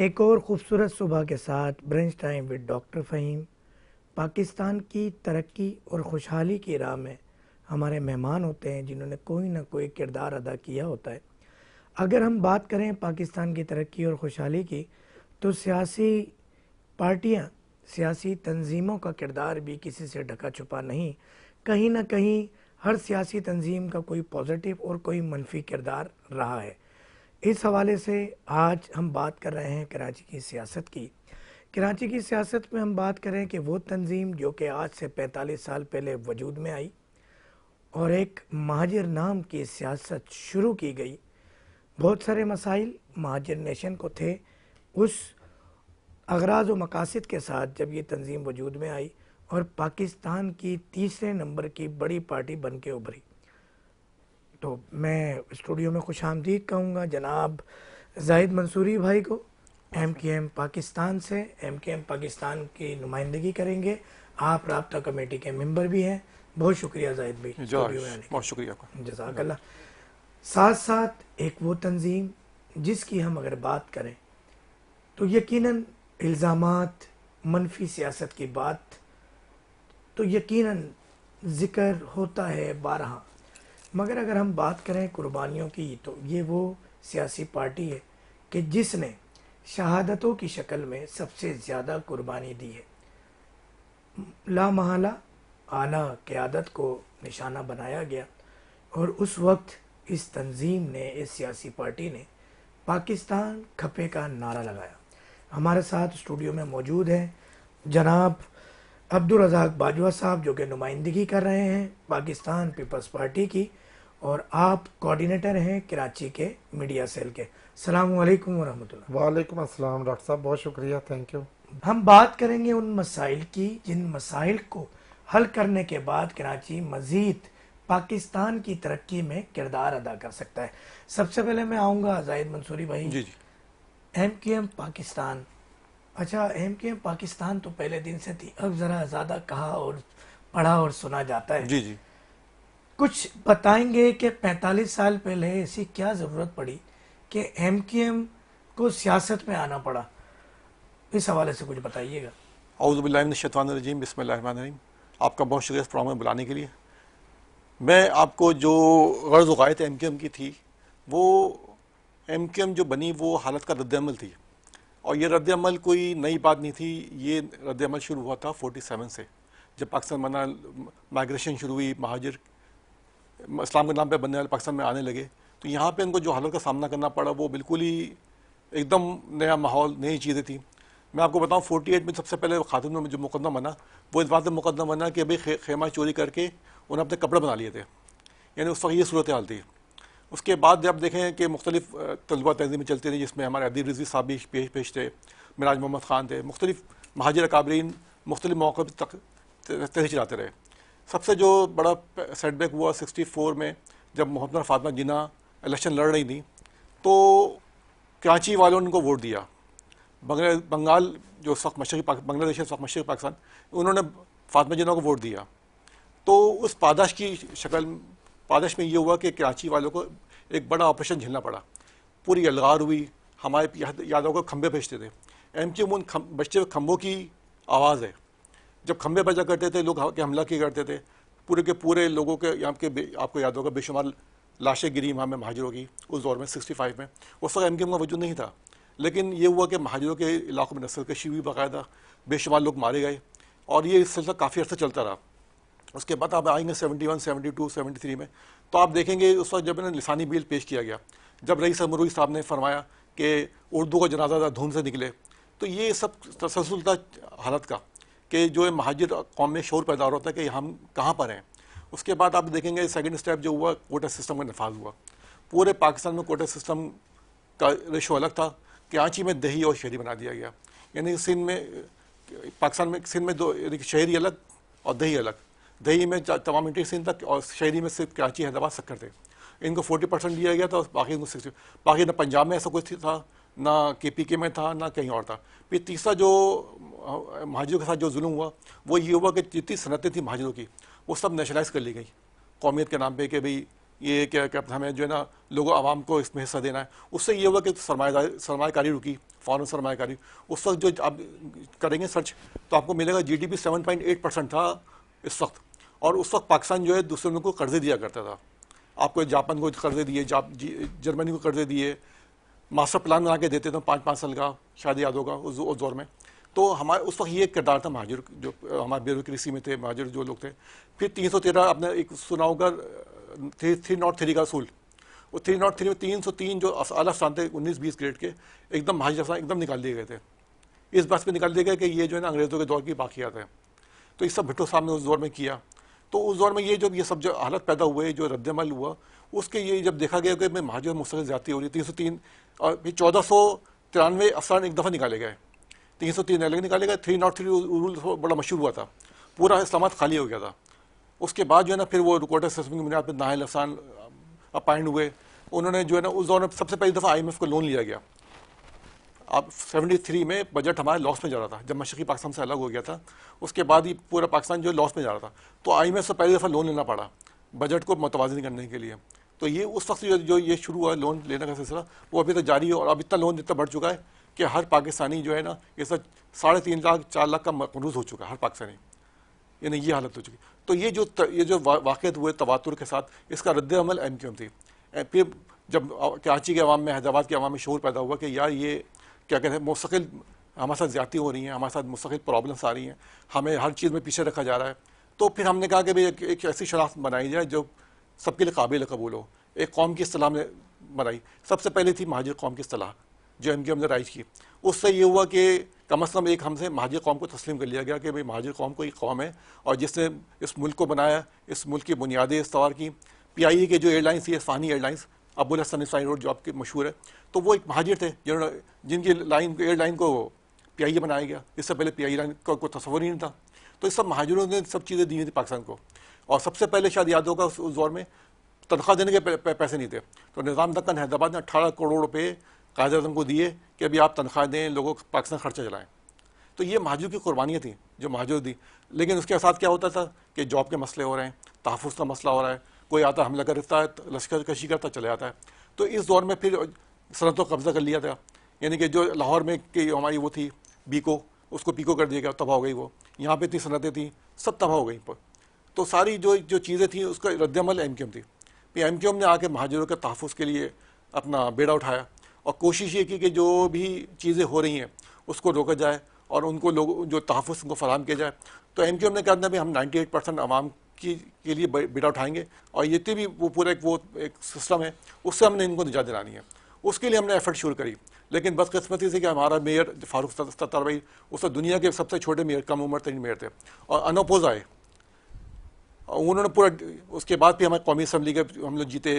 एक और ख़ूबसूरत सुबह के साथ brunch time with doctor Fahim. Pakistan की तरक्की और खुशहाली की राह में हमारे मेहमान होते हैं जिन्होंने कोई ना कोई किरदार अदा किया होता है। अगर हम बात करें पाकिस्तान की तरक्की और खुशहाली की, तो सियासी पार्टियां, सियासी तंजीमों का किरदार भी किसी से ढका छुपा नहीं। कहीं ना कहीं हर सियासी तंजीम का कोई पॉजिटिव और कोई मनफी किरदार रहा है। इस हवाले से आज हम बात कर रहे हैं कराची की सियासत की। कराची की सियासत में हम बात करें कि वो तंजीम जो कि आज से 45 साल पहले वजूद में आई और एक महाजिर नाम की सियासत शुरू की गई। बहुत सारे मसाइल महाजिर नेशन को थे। उस अगराज व मकासद के साथ जब ये तंजीम वजूद में आई और पाकिस्तान की तीसरे नंबर की बड़ी पार्टी बन के उभरी, तो मैं स्टूडियो में खुश आमदीद कहूँगा जनाब जाहिद मंसूरी भाई को। MKM पाकिस्तान से, MKM पाकिस्तान की नुमाइंदगी करेंगे। आप राब्ता कमेटी के मेंबर भी हैं। बहुत शुक्रिया जाहिद भाई स्टूडियो में आने का। बहुत शुक्रिया आपका, जज़ाकल्लाह। साथ साथ एक वो तंजीम जिसकी हम अगर बात करें तो यकीनन इल्ज़ामात, मनफी सियासत की बात तो यकीनन ज़िक्र होता है बारहा, मगर अगर हम बात करें कुर्बानियों की तो ये वो सियासी पार्टी है कि जिसने शहादतों की शक्ल में सबसे ज़्यादा कुर्बानी दी है। लामहला आला क़यादत को निशाना बनाया गया और उस वक्त इस तंजीम ने, इस सियासी पार्टी ने पाकिस्तान खपे का नारा लगाया। हमारे साथ स्टूडियो में मौजूद हैं जनाब अब्दुल रज़ाक बाजवा साहब जो कि नुमाइंदगी कर रहे हैं पाकिस्तान पीपल्स पार्टी की, और आप कोऑर्डिनेटर हैं कराची के मीडिया सेल के। अस्सलामु अलैकुम व रहमतुल्लाह। वालेकुम अस्सलाम डॉक्टर साहब, बहुत शुक्रिया, थैंक यू। हम बात करेंगे उन मसाइल की जिन मसाइल को हल करने के बाद कराची मज़ीद पाकिस्तान की तरक्की में किरदार अदा कर सकता है। सबसे पहले मैं आऊँगा जाहिद मंसूरी भाई। जी जी। MKM पाकिस्तान, अच्छा MKM पाकिस्तान तो पहले दिन से थी, अब ज़रा ज़्यादा कहा और पढ़ा और सुना जाता है। जी जी। कुछ बताएंगे कि 45 साल पहले ऐसी क्या ज़रूरत पड़ी कि MKM को सियासत में आना पड़ा? इस हवाले से कुछ बताइएगा। औज़ु बिल्लाहि मिनश शैतानिर रजीम, बिस्मिल्लाहिर रहमानिर रहीम। आपका बहुत शुक्रिया इस प्रोग्राम में बुलाने के लिए। मैं आपको जो गर्ज़ व गायत MKM की थी, वो MKM जो बनी वो हालत का रद्द-ए-अमल थी, और ये रद्द-ए-अमल कोई नई बात नहीं थी। ये रद्द-ए-अमल शुरू हुआ था 47 से, जब पाकिस्तान बना, माइग्रेशन शुरू हुई, महाजिर इस्लाम के नाम पे बनने वाले पाकिस्तान में आने लगे, तो यहाँ पे इनको जो हालत का सामना करना पड़ा वो बिल्कुल ही एकदम नया माहौल, नई चीज़ें थी। मैं आपको बताऊँ 48 में सबसे पहले खातून में जो मुकदमा बना वो इस बात में मुकदमा बना कि अभी खेमा चोरी करके उन्होंने अपने कपड़े बना लिए थे, यानी उस वक्त ये सूरत हाल थी। उसके बाद जब देखें कि मुख्तलिफ तलबा तंजीमें चलती रही, जिसमें हमारे अदीब रिजवी साहब भी पेश थे, मिराज मोहम्मद ख़ान थे, मुख्तलिफ महाजिर अकाबरीन मुख्तलिफ मौक़ों तक तहरीक चलाते रहे। सबसे जो बड़ा सेटबैक हुआ 64 में, जब मोहम्मद फ़ातिमा जिन्ना इलेक्शन लड़ रही थी, तो कराची वालों ने उनको वोट दिया। बंगाल जो इस वक्त मशरक़ी बांग्लादेश है, इस वक्त मशरक़ी पाकिस्तान, उन्होंने फ़ातिमा जिन्ना को वोट दिया। तो उस पादाश की शक्ल, पादाश में ये हुआ कि कराची वालों को एक बड़ा ऑपरेशन झेलना पड़ा। पूरी अलगार हुई। हमारे यादों को खंबे भेजते थे। MKM उन बचते हुए खंभों की आवाज़ है। जब खंबे बजा करते थे, लोग के हमला किया करते थे, पूरे के पूरे लोगों के यहाँ के आपको याद होगा बेशुमार लाशें गिरी वहाँ में महाजिरों की उस दौर में 65 में। उस वक्त MKM का वजूद नहीं था, लेकिन ये हुआ कि महाजिरों के इलाकों में नस्ल कशी हुई, बाकायदा बेशुमार लोग मारे गए, और ये सिलसिला काफ़ी अर्सा चलता रहा। उसके बाद आप आएंगे 71, 72, 73 में, तो आप देखेंगे उस वक्त जब इन्हें लिसानी बिल पेश किया गया, जब रईस अमरूई साहब ने फरमाया कि उर्दू का जनाजा धूम से निकले, तो ये सब तसलसल था हालत का कि जो महाजिर कौम में शौर पैदा हो रहा था कि हम कहाँ पर हैं। उसके बाद आप देखेंगे सेकंड स्टेप जो हुआ, कोटा सिस्टम का नफाज हुआ। पूरे पाकिस्तान में कोटा सिस्टम का रेशो अलग था। कराची में दही और शहरी बना दिया गया, यानी सिंध में, पाकिस्तान में सिंध में दो, यानी शहरी अलग और दही अलग। दही में तमाम इंटर सिंध तक, और शहरी में सिर्फ कराची, हैदराबाद, सक्कर थे। इनको 40% दिया गया था, बाकी इनको 60। बाकी ना पंजाब में ऐसा कुछ था, ना KPK में था, ना कहीं और था। फिर तीसरा जो महाजिरों के साथ जो जुल्म हुआ वो ये हुआ कि जितनी सनतें थी महाजिरों की वो सब नेशनलाइज कर ली गई कौमियत के नाम पे कि भाई ये क्या क्या हमें जो है ना लोगों आवाम को इसमें हिस्सा देना है। उससे ये हुआ कि सरमायाकारी रुकी, फॉरेन सरमायाकारी। उस वक्त जो आप करेंगे सर्च तो आपको मिलेगा GDP 7.8% था इस वक्त। और उस वक्त पाकिस्तान जो है दूसरे मुल्क को कर्जे दिया करता था। आपको जापान को कर्जे दिए, जर्मनी को कर्जे दिए, मास्टर प्लान बना के देते थे 5-5 साल का, शायद याद होगा उस दौर में। तो हमारे उस वक्त ये किरदार था महाजिर, जो हमारे ब्यूरोक्रेसी में थे महाजिर जो लोग थे। फिर 313 आपने एक सुना होगा 303 का असूल। वो 303 में 303 जो आला स्थान थे 19-20 ग्रेड के, एकदम महाजिर एकदम निकाल दिए गए थे। इस बात पे निकाल दिया गया कि ये जो है ना अंग्रेज़ों के दौर की बाकियात है। तो ये सब भुट्टो साहब ने उस दौर में किया। तो उस दौर में ये जब ये सब जो हालत पैदा हुए, जो रद्दमल हुआ, उसके ये जब देखा गया कि महाजिर मुस्तकिल ज़्यादती हो रही, 303 और फिर 1493 अफसान एक दफ़ा निकाले गए, 303 अलग निकाले गए। 303 रूल बड़ा मशहूर हुआ था, पूरा इस्लामाबाद खाली हो गया था। उसके बाद जो है ना फिर वो कोटा सिस्टम की बुनियाद पर नाहिल अफसान अपॉइंट हुए। उन्होंने जो है ना उस दौर में सबसे पहली दफ़ा IMF को लोन लिया गया। अब 73 में बजट हमारे लॉस में जा रहा था, जब मशरक़ी पाकिस्तान से अलग हो गया था। उसके बाद ही पूरा पाकिस्तान जो लॉस में जा रहा था, तो IMF से पहली दफ़ा लोन लेना पड़ा बजट को मुतवाज़िन करने के लिए। तो ये उस वक्त जो ये शुरू हुआ लोन लेने का सिलसिला, वो अभी तक जारी है। और अब इतना लोन इतना बढ़ चुका है कि हर पाकिस्तानी जो है ना ये सब 3.5 लाख 4 लाख का मकरूज़ हो चुका है हर पाकिस्तानी, यानी ये हालत हो चुकी। तो ये जो वाक़यात हुए तवातुर के साथ, इसका रद्द अमल MQM थी। फिर जब कराची के अवाम में, हैदराबाद के अवाम में शऊर पैदा हुआ कि यार ये क्या कहते हैं, मुस्तकिल हमारे साथ ज़्यादती हो रही हैं, हमारे साथ मुस्तकिल प्रॉब्लम्स आ रही हैं, हमें हर चीज़ में पीछे रखा जा रहा है। तो फिर हमने कहा कि भाई एक ऐसी शनाख्त बनाई जाए जो सबके लिए काबिल कबूल हो। एक कौम की इस्तिलाह ने बनाई, सबसे पहले थी महाजिर कौम की इस्तिलाह जो MQM ने राइज की। उससे ये हुआ कि कम अज़ कम एक हमसे महाजिर कौम को तस्लीम कर लिया गया कि भाई महाजिर कौम कोई कौम है और जिसने इस मुल्क को बनाया, इस मुल्क की बुनियादें इस्तवार की। PIE के जो एयरलाइंस थी, फ़ानी एयरलाइंस, अबुल हसन साइन रोड जो आपके मशहूर है, तो वो एक महाजिर थे जिन्होंने जिनकी एयरलाइन को PIE बनाया गया। इससे पहले PIE लाइन का कोई तस्वर ही नहीं था। तो इस सब महाजिरों ने सब चीज़ें दी थी पाकिस्तान को। और सबसे पहले शायद याद होगा उस दौर में तनख्वाह देने के पैसे नहीं थे, तो निज़ाम दक्कन हैदराबाद ने 18 करोड़ रुपये कायदे आज़म को दिए कि अभी आप तनख्वाह दें, लोगों को पाकिस्तान खर्चा चलाएँ। तो ये महाजिर की कुर्बानियाँ थी जो महाजिर दी। लेकिन उसके साथ क्या होता था कि जॉब के मसले हो रहे हैं, तहफ़्फ़ुज़ का मसला हो रहा है, कोई आता हमला करता है, लश्कर कशी करता चले जाता है। तो इस दौर में फिर सनतों कब्ज़ा कर लिया था, यानी कि जो लाहौर में कि हमारी वो थी बीको, उसको पीको कर दिया गया, तबाह हो गई। वो यहाँ पे इतनी सनतें थी, सब तबाह हो गई। तो सारी जो चीज़ें थी उसका रद्दमल MQM थी। फिर MQM ने आके महाजिरों के तहफ़्फ़ुज़ के लिए अपना बेड़ा उठाया और कोशिश ये की कि जो भी चीज़ें हो रही हैं उसको रोका जाए और उनको लोग जो तहफ़्फ़ुज़ को फराहम किया जाए। तो MQM ने कहा था भाई हम 98% आवाम के लिए बेड़ा उठाएंगे और ये भी वो पूरा एक सिस्टम है, उससे हमने इनको निजात दिलानी है। उसके लिए हमने एफर्ट शुरू करी। लेकिन बदकिस्मती से कि हमारा मेयर फारूक सत्तार भाई उस दुनिया के सबसे छोटे मेयर, कम उम्र तरीन मेयर थे और अनअपोज आए। उन्होंने पूरा उसके बाद भी हमारे कौमी असम्बली के हम लोग जीते,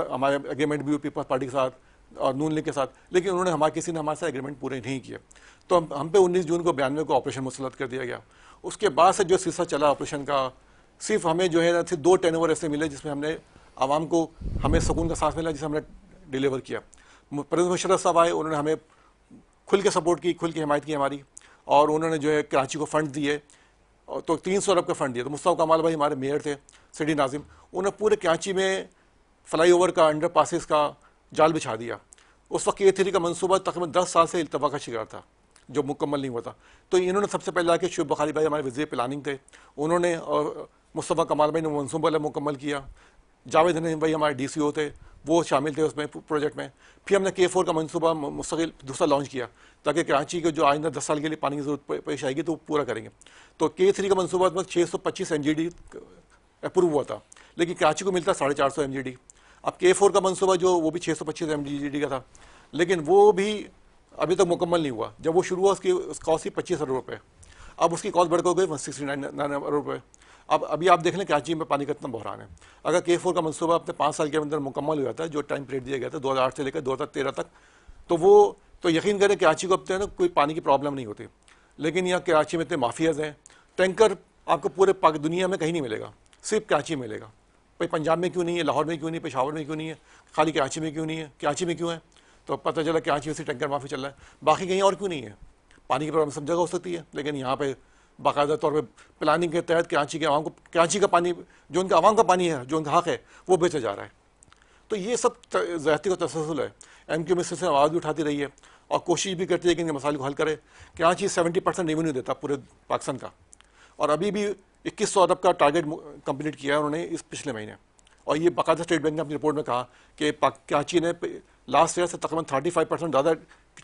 हमारे एग्रीमेंट भी पीपल्स पार्टी के साथ और नून लीग के साथ, लेकिन उन्होंने किसी ने हमारे साथ एग्रीमेंट पूरे नहीं किए। तो हम पे 19 जून को 92 को ऑपरेशन मुसलत कर दिया गया। उसके बाद से जो सिलसिला चला ऑपरेशन का, सिर्फ हमें जो है ना 2 टेनओवर ऐसे मिले जिसमें हमने आवाम को हमें सुकून का सांस मिला, जिसे हमने डिलीवर किया। परवेज़ मुशर्रफ साहब आए, उन्होंने हमें खुल के सपोर्ट की, खुल के हिमायत की हमारी, और उन्होंने जो है कराची को फ़ंड दिए, तो 300 अरब का फ़ंड दिया। तो मुस्तफ़ा कमाल भाई हमारे मेयर थे, सिटी नाजिम, उन्होंने पूरे कराची में फ्लाईओवर का, अंडर पासिस का जाल बिछा दिया। उस वक्त K3 का मनसूबा तकरीबन 10 साल से इल्तवा का शिकार था, जो मुकम्मल नहीं हुआ था। तो इन्होंने सबसे पहले आके शुएब बुखारी भाई हमारे वज़ीर प्लानिंग थे, उन्होंने और मुस्तफ़ा कमाल भाई ने मनसूबा मुकम्मल किया। जावेद नईम भाई हमारे DCO थे, वो शामिल थे उसमें प्रोजेक्ट में। फिर हमने K4 का मनसूबा मुस्तकिल दूसरा लॉन्च किया ताकि कराची के जो आइंदा 10 साल के लिए पानी की ज़रूरत पेश आएगी तो वो पूरा करेंगे। तो K3 का मनसूबा 625 MGD अप्रूव हुआ था, लेकिन कराची को मिलता 450 MGD। अब K4 का मनसूबा जो वो भी 625 MGD का था, लेकिन वो भी अभी तक मुकम्मल नहीं हुआ। जब वो शुरू हुआ उसकी कॉस्ट थी 25 अरब रुपये, अब उसकी कॉस्ट बढ़ गई 169 अरब रुपये। अब अभी आप देख लें कराची में पानी का इतना बहरान है। अगर K4 का मनसूबा अपने 5 साल के अंदर मुकम्मल हो जाता है, जो टाइम पीरियड दिया गया था 2008 से लेकर 2013 तक, तो वो तो यकीन करें कराची को अब तो है ना कोई पानी की प्रॉब्लम नहीं होती। लेकिन यहाँ कराची में इतने माफियाज़ हैं, टैंकर आपको पूरे दुनिया में कहीं नहीं मिलेगा, सिर्फ कराची में मिलेगा। भाई पंजाब में क्यों नहीं है, लाहौर में क्यों नहीं, पेशावर में क्यों नहीं है, खाली कराची में क्यों नहीं है, कराची में क्यों है? तो पता चला कराची में से टैंकर माफी चल रहा है, बाकी कहीं और क्यों नहीं है। पानी की प्रॉब्लम सब जगह हो सकती है, लेकिन यहाँ पे बाकायदा तौर पे प्लानिंग के तहत कराची के आवाम को, कराची का पानी जो उनका आवाम का पानी है, जो उनका हक है, वो बेचा जा रहा है। तो ये सब ज़्यादती का तसलसल है। MQM इससे आवाज़ भी उठाती रही है और कोशिश भी करती है कि इन मसाइल को हल करे। कराची 70% रेवेन्यू देता पूरे पाकिस्तान का, और अभी भी 2100 अरब का टारगेट कंप्लीट किया है उन्होंने इस पिछले महीने। और ये बाकायदा स्टेट बैंक ने अपनी रिपोर्ट में कहा कि कराची ने लास्ट ईयर से तकरीबन 35% ज़्यादा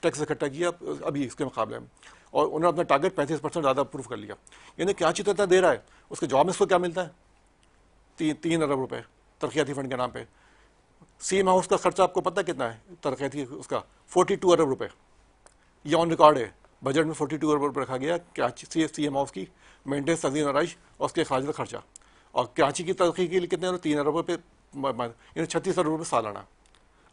टैक्स इकट्ठा किया अभी इसके मुकाबले में, और उन्होंने अपना टारगेट 35% ज़्यादा अप्रूव कर लिया। यानी कराची तो इतना दे रहा है, उसके जवाब में इसको क्या मिलता है? 3 अरब रुपये तरक्याती फंड के नाम पे। CM हाउस का खर्चा आपको पता है कितना है तरक्याती उसका? 42 अरब रुपये। ये ऑन रिकॉर्ड है, बजट में 42 अरब रुपये रखा गया कराची CM हाउस की मेंटेनेंस, तज़ीन आराइश और उसके खारिज का खर्चा। और कराची की तरक्की के लिए कितने? 3 अरब रुपये, यानी 36 अरब रुपये सालाना।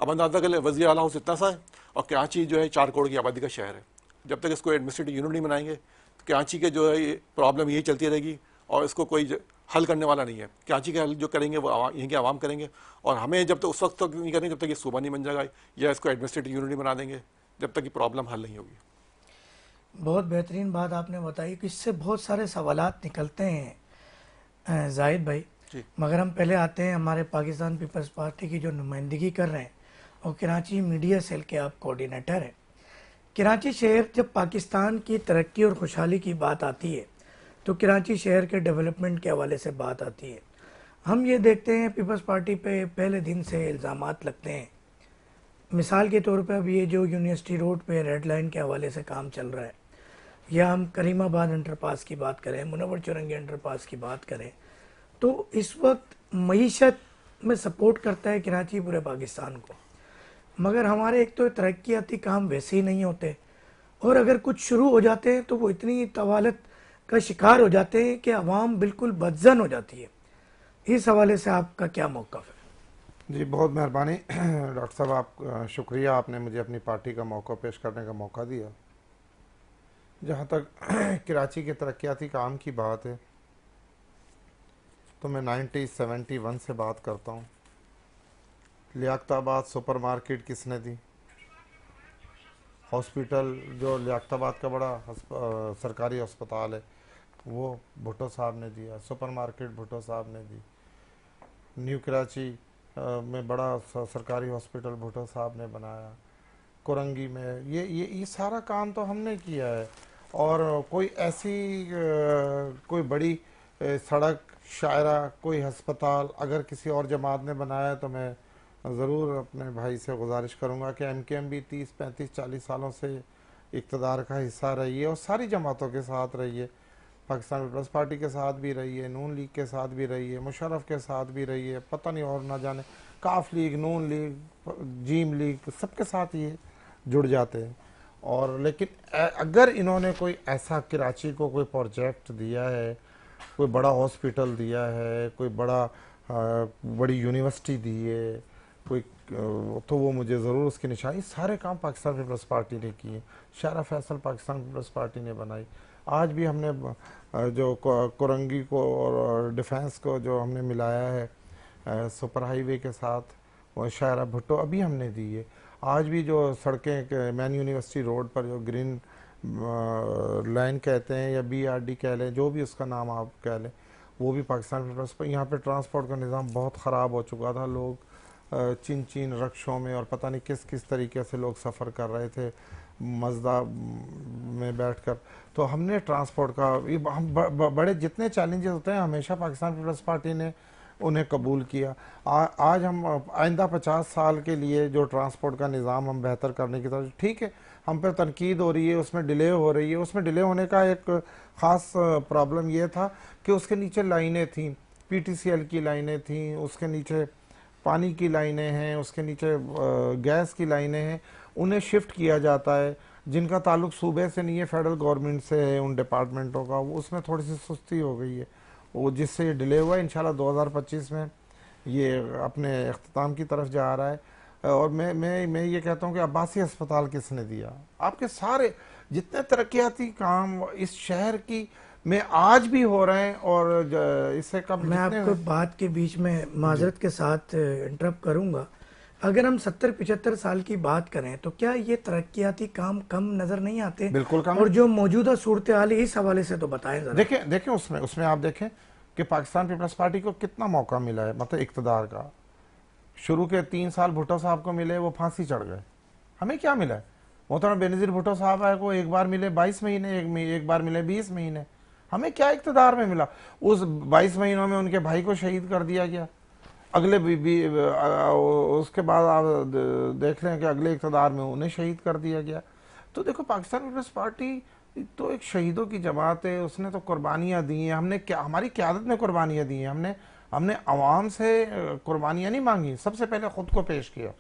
अब अंदाज़ा कर ले, वज़ीर आला हाउस इतना सा है और कराची जो है 4 करोड़ की आबादी का शहर है। जब तक इसको एडमिनिस्ट्रेटिव यूनिट नहीं बनाएंगे तो कराची के जो है प्रॉब्लम यही चलती रहेगी और इसको कोई हल करने वाला नहीं है। कराची के हल जो करेंगे वो यहीं के आवाम करेंगे, और हमें जब तक उस वक्त तक नहीं करेंगे जब तक ये सूबा नहीं बन जाएगा या इसको एडमिनिस्ट्रेटिव यूनिट नहीं बना देंगे, जब तक ये प्रॉब्लम हल नहीं होगी। बहुत बेहतरीन बात आपने बताई कि इससे बहुत सारे सवालात निकलते हैं जाहिद भाई, मगर हम पहले आते हैं हमारे पाकिस्तान पीपल्स पार्टी की जो नुमाइंदगी कर रहे हैं और कराची मीडिया सेल के आप कोऑर्डिनेटर हैं। कराची शहर, जब पाकिस्तान की तरक्की और खुशहाली की बात आती है तो कराची शहर के डेवलपमेंट के हवाले से बात आती है। हम ये देखते हैं पीपल्स पार्टी पे पहले दिन से इल्ज़ामात लगते हैं। मिसाल के तौर पे अब ये जो यूनिवर्सिटी रोड पे रेड लाइन के हवाले से काम चल रहा है, या हम करीमाबाद अंडरपास की बात करें, मुनव्वर चौरंगी अंडरपास की बात करें, तो इस वक्त मईशत में सपोर्ट करता है कराची पूरे पाकिस्तान को। मगर हमारे एक तो तरक्याती काम वैसे ही नहीं होते, और अगर कुछ शुरू हो जाते हैं तो वो इतनी तवालत का शिकार हो जाते हैं कि आवाम बिल्कुल बदजन हो जाती है। इस हवाले से आपका क्या मौक़िफ़ है? जी बहुत मेहरबानी डॉक्टर साहब, आप शुक्रिया, आपने मुझे अपनी पार्टी का मौका पेश करने का मौका दिया। जहाँ तक कराची के तरक्याती काम की बात है तो मैं 1971 से बात करता हूँ। लियाकताबाद सुपर मार्केट किसने दी? हॉस्पिटल जो लियाकताबाद का बड़ा सरकारी अस्पताल है वो भुट्टो साहब ने दिया। सुपर मार्केट भुट्टो साहब ने दी। न्यू कराची में बड़ा सरकारी हॉस्पिटल भुट्टो साहब ने बनाया। कोरंगी में ये सारा काम तो हमने किया है। और कोई ऐसी कोई बड़ी सड़क, शायरा, कोई हस्पताल अगर किसी और जमात ने बनाया है तो मैं ज़रूर अपने भाई से गुजारिश करूँगा कि MKM भी 30, 35, 40 सालों से इक़्तिदार का हिस्सा रही है और सारी जमातों के साथ रही है। पाकिस्तान पीपल्स पार्टी के साथ भी रही है, नून लीग के साथ भी रही है, मुशर्रफ के साथ भी रही है, पता नहीं और ना जाने काफ लीग, नून लीग, जीम लीग, सबके साथ ये जुड़ जाते हैं। और लेकिन अगर इन्होंने कोई ऐसा कराची को कोई प्रोजेक्ट दिया है, कोई बड़ा हॉस्पिटल दिया है, कोई बड़ी यूनिवर्सिटी दी है, कोई तो वो मुझे ज़रूर उसकी निशानी। सारे काम पाकिस्तान पीपल्स पार्टी ने किए। शारा फैसल पाकिस्तान पीपल्स पार्टी ने बनाई। आज भी हमने जो कोरंगी को और डिफेंस को जो हमने मिलाया है सुपर हाईवे के साथ, वो शारा भुट्टो अभी हमने दी है। आज भी जो सड़कें मैन यूनिवर्सिटी रोड पर जो ग्रीन लाइन कहते हैं या BRD कह लें, जो भी उसका नाम आप कह लें, वो भी पाकिस्तान पीपल्स पर। यहाँ पे ट्रांसपोर्ट का निज़ाम बहुत ख़राब हो चुका था। लोग चिन रक्शों में और पता नहीं किस किस तरीके से लोग सफ़र कर रहे थे मज़दा में बैठकर। तो हमने ट्रांसपोर्ट का हम बड़े जितने चैलेंजेस होते हैं हमेशा पाकिस्तान पीपल्स पार्टी ने उन्हें कबूल किया। आज हम आइंदा 50 साल के लिए जो ट्रांसपोर्ट का निज़ाम हम बेहतर करने की तरफ, ठीक है, हम पर तनकीद हो रही है, उसमें डिले हो रही है। उसमें डिले होने का एक ख़ास प्रॉब्लम ये था कि उसके नीचे लाइनें थीं, PTCL की लाइनें थीं, उसके नीचे पानी की लाइनें हैं, उसके नीचे गैस की लाइनें हैं। उन्हें शिफ्ट किया जाता है, जिनका ताल्लुक सूबे से नहीं है, फेडरल गवर्नमेंट से है, उन डिपार्टमेंटों का। उसमें थोड़ी सी सुस्ती हो गई है, वो जिससे ये डिले हुआ है। इंशाल्लाह 2025 में ये अपने अख्ताम की तरफ जा रहा है। और मैं ये कहता हूँ कि अब्बासी अस्पताल किसने दिया? आपके सारे जितने तरक्याती काम इस शहर की में आज भी हो रहे हैं। और इससे कब मैं आपको बात के बीच में माजरत के साथ इंटरप्ट करूंगा, अगर हम 70-75 साल की बात करें तो क्या ये तरक्याती काम कम नजर नहीं आते? बिल्कुल कम और है। जो मौजूदा सूरत हाल है इस हवाले से तो बताएं जरा। देखें देखें उसमें उसमें आप देखें कि पाकिस्तान पीपल्स पार्टी को कितना मौका मिला है, मतलब इक़्तिदार का। शुरू के 3 साल भुट्टो साहब को मिले, वो फांसी चढ़ गए। हमें क्या मिला है? मोहतरम बेनज़ीर भुट्टो साहब आए को एक बार मिले 22 महीने, एक बार मिले 20 महीने। हमें क्या इक़्तिदार में मिला? उस 22 महीनों में उनके भाई को शहीद कर दिया गया। अगले उसके बाद आप देख लें कि अगले इक़्तिदार में उन्हें शहीद कर दिया गया। तो देखो, पाकिस्तान पीपल्स पार्टी तो एक शहीदों की जमात है। उसने तो कुर्बानियाँ दी हैं। हमने क्या, हमारी क़यादत ने कुर्बानियाँ दी हैं। हमने हमने अवाम से कुर्बानियाँ नहीं मांगी, सबसे पहले खुद को पेश किया।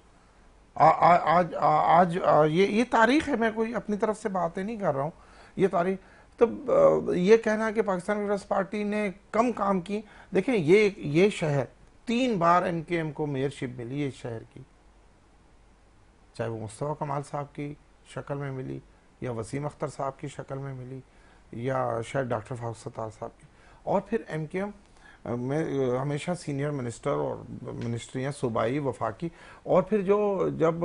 आज ये तारीख है। मैं कोई अपनी तरफ से बातें नहीं कर रहा हूँ, ये तारीख। तो ये कहना कि पाकिस्तान पीपल्स पार्टी ने कम काम की, देखें ये शहर 3 बार एमकेएम को मेयरशिप मिली है इस शहर की, चाहे वो मुस्तफ़ा कमाल साहब की शक्ल में मिली, या वसीम अख्तर साहब की शक्ल में मिली, या शायद डॉक्टर फारूक सत्तार साहब की। और फिर एमकेएम में हमेशा सीनियर मिनिस्टर और मिनिस्ट्रियाँ सूबाई, वफाकी, और फिर जब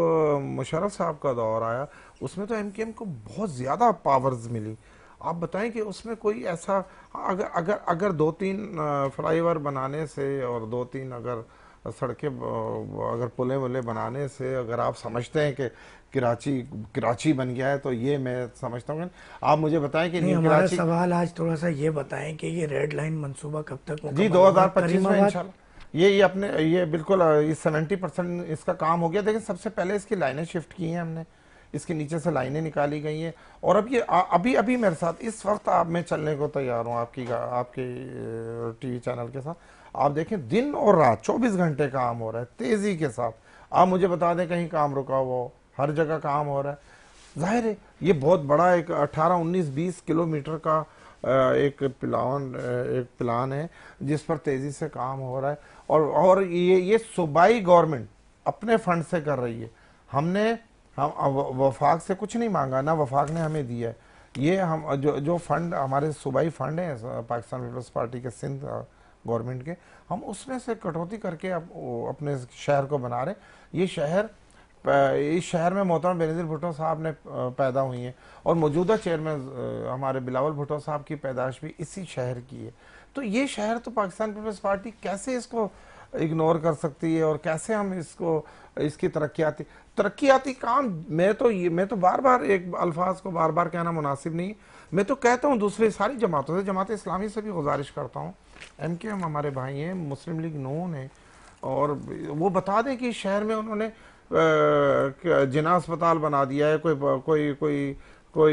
मुशर्रफ साहब का दौर आया उसमें तो एमकेएम को बहुत ज़्यादा पावर्स मिली। आप बताएं कि उसमें कोई ऐसा, अगर 2-3 फ्लाईओवर बनाने से और 2-3 अगर सड़कें, अगर पुलें वुलें बनाने से अगर आप समझते हैं कि कराची बन गया है, तो ये मैं समझता हूँ। आप मुझे बताएं कि नहीं, न्यू हमारा कराची। सवाल आज थोड़ा सा ये बताएं कि ये रेड लाइन मंसूबा कब तक जी, मुकम्मल होगा? 2025 में करीमाबाद। इंशाल्लाह ये बिल्कुल, ये 70% इसका काम हो गया। देखिए, सबसे पहले इसकी लाइनें शिफ्ट की हैं हमने, इसके नीचे से लाइनें निकाली गई हैं। और अब ये अभी अभी मेरे साथ इस वक्त आप, मैं चलने को तैयार हूँ आपके टीवी चैनल के साथ। आप देखें, दिन और रात 24 घंटे काम हो रहा है तेजी के साथ। आप मुझे बता दें कहीं काम रुका हुआ हो? हर जगह काम हो रहा है। जाहिर है ये बहुत बड़ा एक 18-19-20 किलोमीटर का एक प्लान है जिस पर तेजी से काम हो रहा है। और ये सूबाई गवर्नमेंट अपने फंड से कर रही है। हम वफाक से कुछ नहीं मांगा, ना वफाक ने हमें दिया है। ये हम जो फंड हमारे सूबाई फंड हैं पाकिस्तान पीपल्स पार्टी के, सिंध गवर्नमेंट के, हम उसमें से कटौती करके अपने शहर को बना रहे। इस शहर में मोहतरम बेनज़ीर भुट्टो साहब ने पैदा हुई हैं, और मौजूदा चेयरमैन हमारे बिलावल भुट्टो साहब की पैदाइश भी इसी शहर की है। तो ये शहर तो पाकिस्तान पीपल्स पार्टी कैसे इसको इग्नोर कर सकती है, और कैसे हम इसकी तरक्याती काम। मैं तो बार बार एक अल्फाज को बार बार कहना मुनासिब नहीं। मैं तो कहता हूँ दूसरी सारी जमातों से, जमात इस्लामी से भी गुजारिश करता हूँ, एमकेएम हमारे भाई हैं, मुस्लिम लीग नून है, और वो बता दें कि शहर में उन्होंने जिना अस्पताल बना दिया है, कोई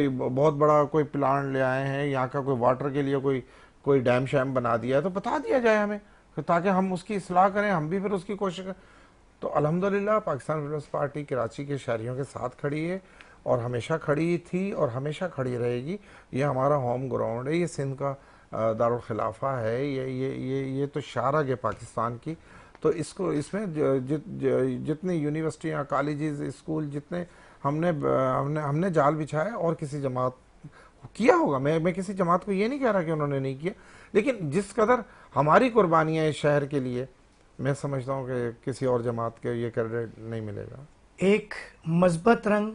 बहुत बड़ा कोई प्लांट ले आए हैं, यहाँ का कोई वाटर के लिए कोई डैम शैम बना दिया है, तो बता दिया जाए हमें, ताकि हम उसकी इस्लाह करें, हम भी फिर उसकी कोशिश करें। तो अल्हम्दुलिल्लाह पाकिस्तान पीपल्स पार्टी कराची के शहरियों के साथ खड़ी है, और हमेशा खड़ी थी और हमेशा खड़ी रहेगी। ये हमारा होम ग्राउंड है, ये सिंध का दारुल खिलाफा है, ये तो शारग है पाकिस्तान की। तो इसमें जितनी यूनिवर्सिटियाँ, कॉलेजेस, स्कूल, जितने हमने जाल बिछाया, और किसी जमात किया होगा। मैं किसी जमात को ये नहीं कह रहा कि उन्होंने नहीं किया, लेकिन जिस कदर हमारी कुर्बानियाँ इस शहर के लिए, मैं समझता हूँ कि किसी और जमात के ये क्रेडिट नहीं मिलेगा। एक मज़बत रंग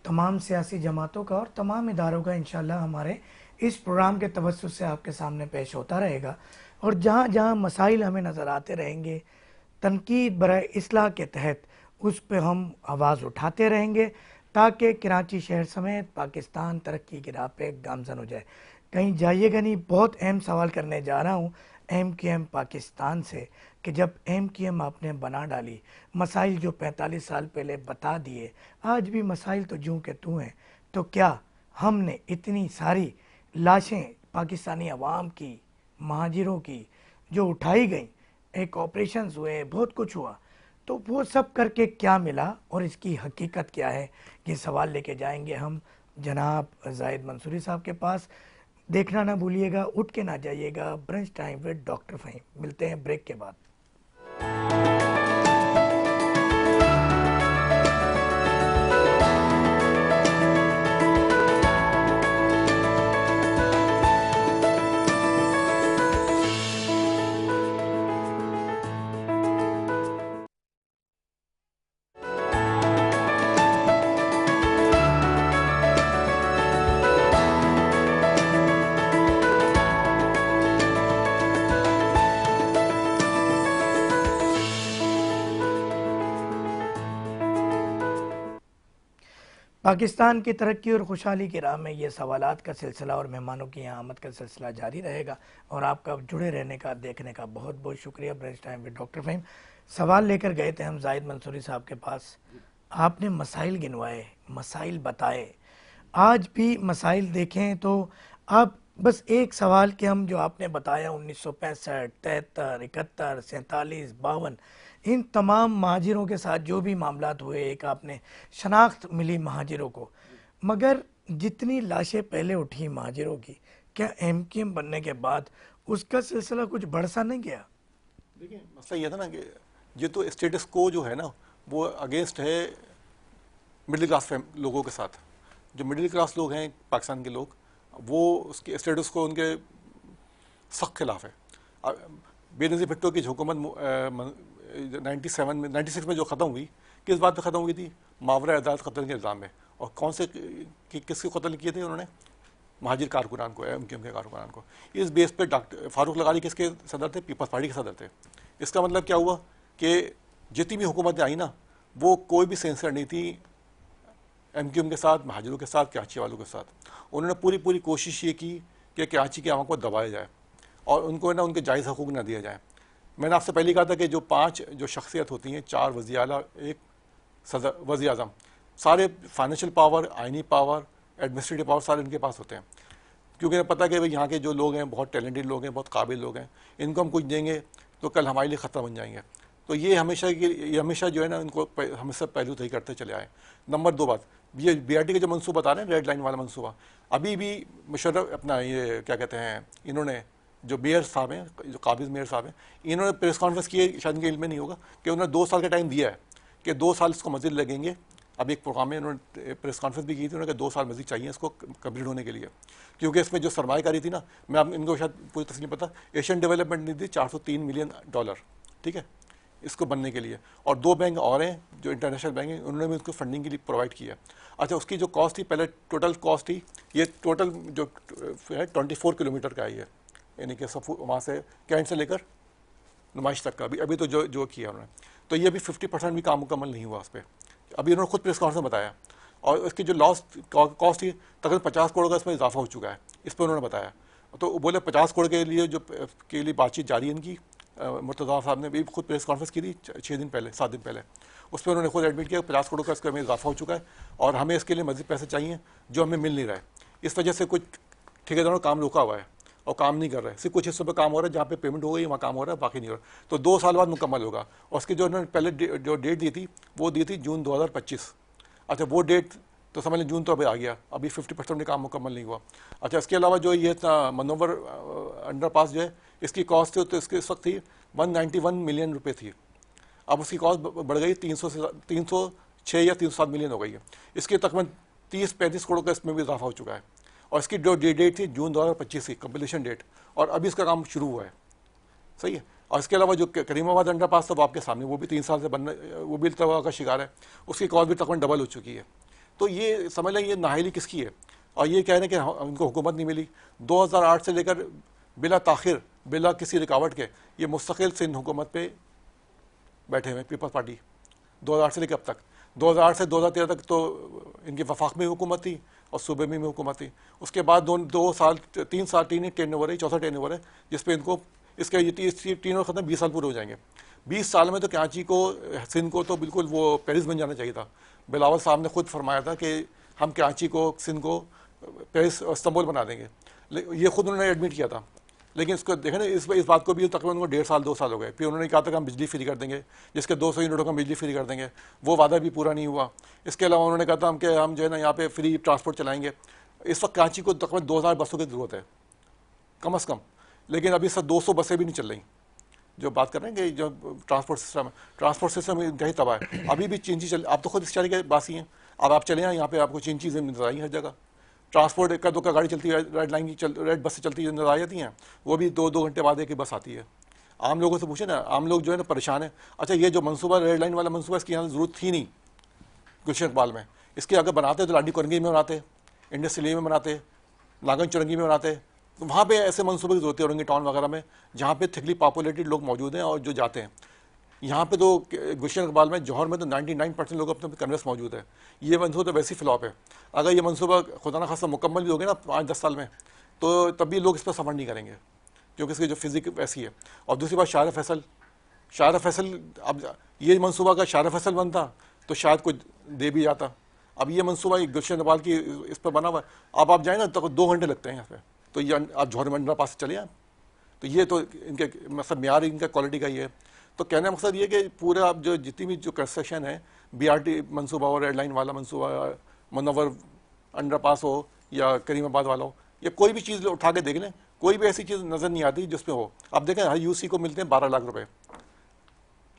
तमाम सियासी जमातों का और तमाम इदारों का इंशाल्लाह हमारे इस प्रोग्राम के तवज्जुह से आपके सामने पेश होता रहेगा। और जहाँ जहाँ मसाइल हमें नज़र आते रहेंगे, तनकीद बराए इस्लाह के तहत उस पर हम आवाज़ उठाते रहेंगे, ताकि कराची शहर समेत पाकिस्तान तरक्की की राह पे गामजन हो जाए। कहीं जाइएगा नहीं, बहुत अहम सवाल करने जा रहा हूँ एमकेएम पाकिस्तान से, कि जब एमकेएम आपने बना डाली, मसाइल जो 45 साल पहले बता दिए, आज भी मसाइल तो जूं के तू हैं, तो क्या हमने इतनी सारी लाशें पाकिस्तानी अवाम की, महाजिरों की जो उठाई गई, एक ऑपरेशंस हुए, बहुत कुछ हुआ, तो वो सब करके क्या मिला और इसकी हकीकत क्या है, ये सवाल लेके जाएंगे हम जनाब जाहिद मंसूरी साहब के पास। देखना ना भूलिएगा, उठ के ना जाइएगा, brunch time with doctor Fahim. मिलते हैं ब्रेक के बाद। पाकिस्तान की तरक्की और खुशहाली की राह में ये सवालात का सिलसिला और मेहमानों की यहाँ आमद का सिलसिला जारी रहेगा और आपका जुड़े रहने का, देखने का बहुत बहुत शुक्रिया। Brunch time with doctor Fahim. सवाल लेकर गए थे हम जाहिद मंसूरी साहब के पास, आपने मसाइल गिनवाए, मसाइल बताए, आज भी मसाइल देखें तो आप बस एक सवाल कि हम जो आपने बताया 1965, 73, 71, 47, 52, इन तमाम महाजिरों के साथ जो भी मामलात हुए, एक आपने शनाख्त मिली महाजिरों को, मगर जितनी लाशें पहले उठी महाजिरों की, क्या एमकेएम बनने के बाद उसका सिलसिला कुछ बढ़ सा नहीं गया? देखिए मसला ये था ना कि ये तो स्टेटस को जो है ना वो अगेंस्ट है मिडिल क्लास लोगों के साथ। जो मिडिल क्लास लोग हैं पाकिस्तान के लोग, वो उसके स्टेटस को उनके सख्त खिलाफ है। बेनज़ीर भुट्टो की हुकूमत 96 में जो ख़त्म हुई, किस बात पे ख़त्म हुई थी? मावरा अदालत कत्ल के इल्ज़ाम में। और कौन से किसके कत्ल किए थे उन्होंने? महाजिर कारकुनान को, एमकेएम के कारकुनान को। इस बेस पे डॉक्टर फारूक लगारी किसके सदर थे? पीपल्स पार्टी के सदर थे। इसका मतलब क्या हुआ कि जितनी भी हुकूमतें आई ना, वो कोई भी सेंसर नहीं थी एमकेएम के साथ, महाजिरों के साथ, कराची वालों के साथ। उन्होंने पूरी कोशिश ये की कि कराची के आवाम को दबाया जाए और उनको ना उनके जायज़ हकूक़ ना दिया जाए। मैंने आपसे पहले कहा था कि जो 5 जो शख्सियत होती हैं, 4 वज़ीर आला, एक सदर वज़ीर आज़म, सारे फाइनेंशियल पावर, आइनी पावर, एडमिनिस्ट्रेटिव पावर सारे इनके पास होते हैं। क्योंकि मुझे पता है कि भाई यहाँ के जो लोग हैं बहुत टैलेंटेड लोग हैं, बहुत काबिल लोग हैं, इनको हम कुछ देंगे तो कल हमारे लिए ख़तरा बन जाएंगे। तो ये हमेशा जो है ना इनको हमेशा पहलू तय करते चले आए। नंबर 2 बात, ये बीआरटी का जो मनसूबा बता रहे हैं, रेड लाइन वाला मनसूबा, अभी भी मुशर्रफ अपना ये क्या कहते हैं, इन्होंने जो मेयर साहब हैं, जो काबिज मेयर साहब हैं, इन्होंने प्रेस कॉन्फ्रेंस की है, शायद इनके इल्म में नहीं होगा कि उन्होंने 2 साल का टाइम दिया है कि 2 साल इसको मज़ीद लगेंगे। अब एक प्रोग्राम में उन्होंने प्रेस कॉन्फ्रेंस भी की थी, उन्होंने 2 साल मज़ीद चाहिए इसको कम्प्लीट होने के लिए, क्योंकि इसमें जो सरमायाकारी थी ना, मैं आप इनको शायद पूरी तफसील पता, एशियन डेवलपमेंट निधि $403 मिलियन, ठीक है, इसको बनने के लिए। और 2 बैंक और हैं जो इंटरनेशनल बैंक हैं, उन्होंने भी उसको फंडिंग के लिए प्रोवाइड किया। अच्छा, उसकी जो कॉस्ट थी, पहले टोटल कॉस्ट थी, ये टोटल जो है 24 किलोमीटर का है ये, यानी कि सब वहाँ से कैंट से लेकर नुमाइश तक का। अभी तो जो किया उन्होंने, तो ये अभी 50% भी काम मुकम्मल नहीं हुआ उस पर। अभी उन्होंने खुद प्रेस कॉन्फ्रेंस में बताया। और इसकी जो लॉस्ट कॉस्ट थी तकरीबन 50 करोड़ का इसमें इजाफा हो चुका है, इस पर उन्होंने बताया। तो बोले 50 करोड़ के लिए बातचीत जारी है इनकी। मुर्तज़ा साहब ने भी खुद प्रेस कॉन्फ्रेंस की थी 6 दिन पहले, 7 दिन पहले। उस पर उन्होंने खुद एडमिट किया 50 करोड़ का इसका हमें इजाफा हो चुका है और हमें इसके लिए मज़ीद पैसे चाहिए जो हमें मिल नहीं रहा है। इस वजह से कुछ ठेकेदारों ने काम रोका हुआ है और काम नहीं कर रहे। सिर्फ कुछ हिस्सों पर काम हो रहा है, जहाँ पे पेमेंट हो गई वहाँ काम हो रहा है, बाकी नहीं हो रहा। तो 2 साल बाद मुकम्मल होगा। और उसकी जो उन्होंने पहले जो डेट दी थी, वो दी थी जून 2025। अच्छा, वो डेट तो समझ लें जून तो अभी आ गया, अभी 50% में काम मुकम्मल नहीं हुआ। अच्छा, इसके अलावा जो ये मनोवर अंडरपास जो है, इसकी कॉस्ट तो इसके इस वक्त थी 191 मिलियन रुपये थी। अब उसकी कॉस्ट बढ़ गई 306 या 307 मिलियन हो गई है। इसके तकरीबन 30-35 करोड़ का इसमें भी इजाफा हो चुका है। और इसकी जो डेट थी जून 2025 की कंप्लीशन डेट, और अभी इसका काम शुरू हुआ है। सही है। और इसके अलावा जो करीमाबाद अंडरपास था वो आपके सामने, वो भी 3 साल से बनना, वो भी तबाह का शिकार है। उसकी कॉस्ट भी तकरीबन डबल हो चुकी है। तो ये समझ लें ये नाहिली किसकी है। और ये कह रहे हैं कि उनको हुकूमत नहीं मिली। 2008 से लेकर बिला ताखिर, बिला किसी रुकावट के ये मुस्तकिल सिंध हुकूमत पे बैठे हुए पीपल्स पार्टी। 2008 से लेकर अब तक, 2008 से 2013 तक तो इनकी वफाक में हुकूमत थी और सूबे में हुकूमत थी। उसके बाद 2 साल 3 साल टेन ओवर है, चौथा टेन ओवर है, जिसपे इनको इसके ये 3 और ख़त्म 20 साल पूरे हो जाएंगे। 20 साल में तो कराची को, सिंध को तो बिल्कुल वो पेरिस बन जाना चाहिए था। बिलावल साहब ने खुद फरमाया था कि हम कराची को, सिंध को पेरिस और इस्तांबुल बना देंगे। ये खुद उन्होंने एडमिट किया था। लेकिन इसको देखें ना, इस बात को भी तकरीबन उनको 1.5 साल 2 साल हो गए। फिर उन्होंने कहा था कि हम बिजली फ्री कर देंगे, जिसके 200 यूनिटों का बिजली फ्री कर देंगे, वो वादा भी पूरा नहीं हुआ। इसके अलावा उन्होंने कहा था हम जो है ना यहाँ पे फ्री ट्रांसपोर्ट चलाएंगे। इस वक्त कराची को तकरीबन 2000 बसों की ज़रूरत है कम अज़ कम, लेकिन अभी सब 200 बसें भी नहीं चल रही। जो बात कर रहे हैं कि जो ट्रांसपोर्ट सिस्टम इंतहाई तबाह है। अभी भी चींची चल, आप तो खुद इस शहर के बासी हैं, अब आप चले यहाँ पे आपको चींची नजर आई हर जगह। ट्रांसपोर्ट का 2 का गाड़ी चलती है, रेड लाइन की रेड बसें चलती नजर आ जाती हैं, वो भी 2 घंटे बाद एक ही बस आती है। आम लोगों से पूछे ना, आम लोग जो है ना परेशान है। अच्छा, ये जो मनसूबा रेड लाइन वाला मनसूबा, इसकी यहाँ ज़रूरत थी नहीं गुलशन इकबाल में। इसके अगर बनाते तो लाडी कुरंगी में बनाते, इंडस्ट्रियल में बनाते, नागन चुरंगी में बनाते। तो वहाँ पे ऐसे मनसूबे की जरूरत है औरंगी टाउन वगैरह में, जहाँ पे थिकली पॉपुलेटेड लोग मौजूद हैं और जो जाते हैं। यहाँ पे तो गुलशन इकबाल में, जौहर में तो 99% लोग अपने कन्वेंस मौजूद है। ये मंसूबा तो वैसी फ्लॉप है। अगर ये मंसूबा खुदा न खासा मुकम्मल भी हो गया ना 5-10 साल में, तो तब भी लोग इस पर सफर नहीं करेंगे, क्योंकि इसकी जो फिजिक वैसी है। और दूसरी बात, शार फैसल, अब ये मंसूबा अगर शार फैसल बनता तो शायद कुछ दे भी जाता। अब ये मंसूबा गुलशन इकबाल की इस पर बना हुआ है। अब आप जाए ना तो 2 घंटे लगते हैं यहाँ पे, तो ये आप जौहर में अंडर पास से चले आए। तो ये तो इनके मतलब म्यार इनका क्वालिटी का ये है। तो कहने का मकसद ये कि पूरा आप जो जितनी भी जो कंस्ट्रक्शन है, BRT मंसूबा हो, रेड लाइन वाला मंसूबा, मुनव्वर अंडर पास हो या करीमाबाद वाला हो, या कोई भी चीज़ उठा के देख लें, कोई भी ऐसी चीज़ नज़र नहीं आती जिसमें हो। आप देखें हर UC को मिलते हैं 12 लाख रुपए,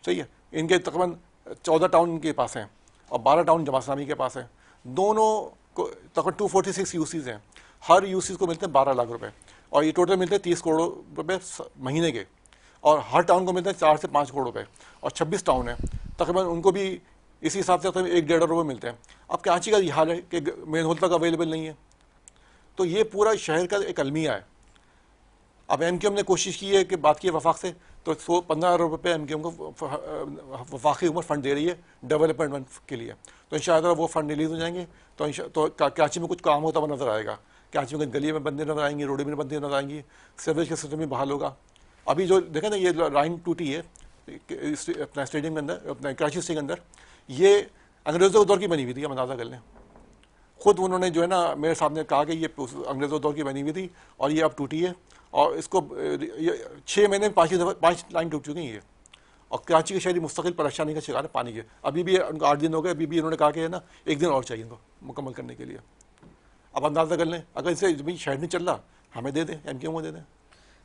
सही है। इनके तकरीबन 14 टाउन इनके पास हैं और 12 टाउन जमात इस्लामी के पास हैं। दोनों को तकरीबन 246 UCs हैं, हर UCs को मिलते हैं 12 लाख रुपए, और ये टोटल मिलते हैं 30 करोड़ रुपए महीने के। और हर टाउन को मिलते हैं 4 से 5 करोड़ रुपए, और 26 टाउन है, तकरीबन उनको भी इसी हिसाब से तकरीबन 1-1.5 रुपये मिलते हैं। अब कराची का ये हाल है कि मेन होल तक अवेलेबल नहीं है। तो ये पूरा शहर का एक अलमिया है। अब MQM ने कोशिश की है कि बात की है वफाक से, तो 15 अरब रुपये MQM को वफाकी हुकूमत फ़ंड दे रही है डेवलपमेंट के लिए। तो इंशाअल्लाह वो फ़ंड रिलीज़ हो जाएंगे तो कराची में कुछ काम होता हुआ नज़र आएगा। कराची में गली में बंदे नजर आएंगी, रोडें में बंदे नजर आएंगी, सीवरेज का सिस्टम भी बहाल होगा। अभी जो देखें ना, ये लाइन टूटी है अपना स्टेडियम के अंदर, अपना कराची स्टेडियम के अंदर, ये अंग्रेज़ों के दौर की बनी हुई थी। हम अंदाज़ा कर लें, खुद उन्होंने जो है ना मेरे सामने कहा कि ये अंग्रेज़ों दौर की बनी हुई थी और ये अब टूटी है, और इसको 6 महीने में 5 लाइन टूट चुकी हैं ये। और कराची के शहरी मुस्तकिल परेशानी का शिकार है पानी के। अभी भी उनको 8 दिन हो गए, अभी भी उन्होंने कहा कि है ना 1 दिन और चाहिए इनको मुकम्मल करने के लिए। अब अंदाज़ा कर लें, अगर इसे शहर नहीं चल रहा, हमें दे दें, MQM को दे दें।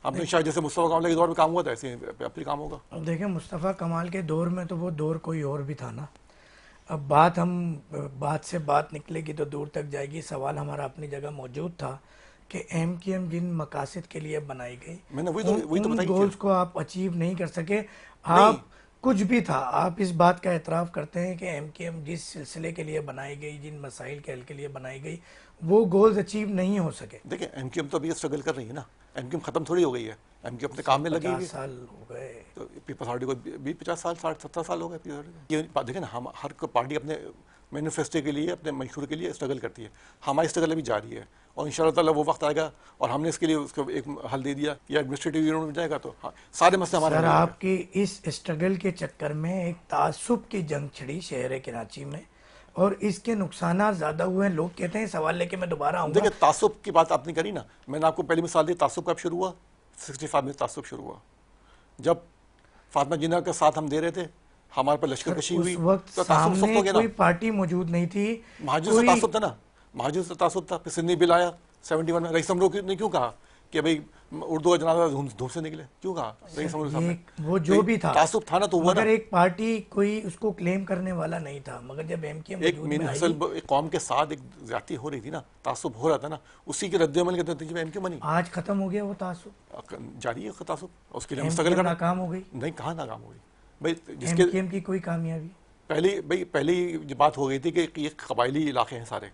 हमने शायद जैसे मुस्तफ़ा कमाल के दौर में काम हुआ था, ऐसे अब भी काम होगा। अब देखें, मुस्तफ़ा कमाल के दौर में तो वो दौर कोई और भी था ना। अब बात से बात निकलेगी तो दूर तक जाएगी। सवाल हमारा अपनी जगह मौजूद था कि MQM जिन मकासद के लिए बनाई गई, मैंने वही तो उन बताई गोल्स को आप अचीव नहीं कर सके। आप कुछ भी था, आप इस बात का एतराफ़ करते हैं कि MQM जिस सिलसिले के लिए बनाई गई, जिन मसाइल के हल के लिए बनाई गई, वो गोल्स अचीव नहीं हो सके। देखिए MQM तो अभी स्ट्रगल कर रही है ना, MQM ख़त्म थोड़ी हो गई है। MQM अपने काम में लगी हुई 50 साल हो गए। तो पीपल्स पार्टी को 50 साल 60-70 साल हो गए। ये बात देखें ना, हम हर पार्टी अपने मैनिफेस्टो के लिए, अपने मंशूर के लिए स्ट्रगल करती है। हमारी स्ट्रगल अभी जारी है, और इंशाअल्लाह ताला वो वक्त आएगा और हमने इसके लिए उसको एक हल दे दिया, या एडमिनिस्ट्रेटिव यूनिट में जाएगा तो हाँ, सारे मसले हमारे सर, हल हो जाएंगे। आपकी इस स्ट्रगल के चक्कर में एक तासुब की जंग छिड़ी शहर कराची में, और इसके नुकसान ज़्यादा हुए हैं। लोग कहते हैं, सवाल लेके मैं दोबारा आऊँगा। देखिए, तासुब की बात आपने करी ना, मैंने आपको पहली मिसाल दी। तासुब कब शुरू हुआ? 65 में तासुब शुरू हुआ, जब फातिमा जिन्ना का साथ हम दे रहे थे, हमारे पर लश्कर कशी हुई, उस वक्त तो तासुब सामने हो गया कोई ना। पार्टी मौजूद नहीं थी। महाजिर से तासुब था ना, महाजिर से तासुब था। फिर सिंधी बिल आया 71 में। रईस अमरो ने क्यों कहा कि भाई उर्दू का जनाजा धूम से निकले? क्यों कहा रईस अमरो साहब ने? वो जो भी था, तासुब था ना, तो हुआ ना। मगर एक पार्टी कोई उसको क्लेम करने वाला नहीं था। मगर जब MQM एक वजूद में आई, एक कौम के साथ एक ज्यादती हो रही थी ना, तासुब हो रहा था ना, उसी के रद्द-ए-अमल के नतीजे में MQM बनी। आज खत्म हो गया वो तासुब। जारी है तासुब, उसके लिए हम स्ट्रगल MQM कर रहे हैं। नाकाम हो गई। नहीं, कहाँ नाकाम हो गई भाई? जिसके MQM की कोई कामयाबी। पहली जो बात हो गई थी कि ये कबायली इलाके हैं सारे।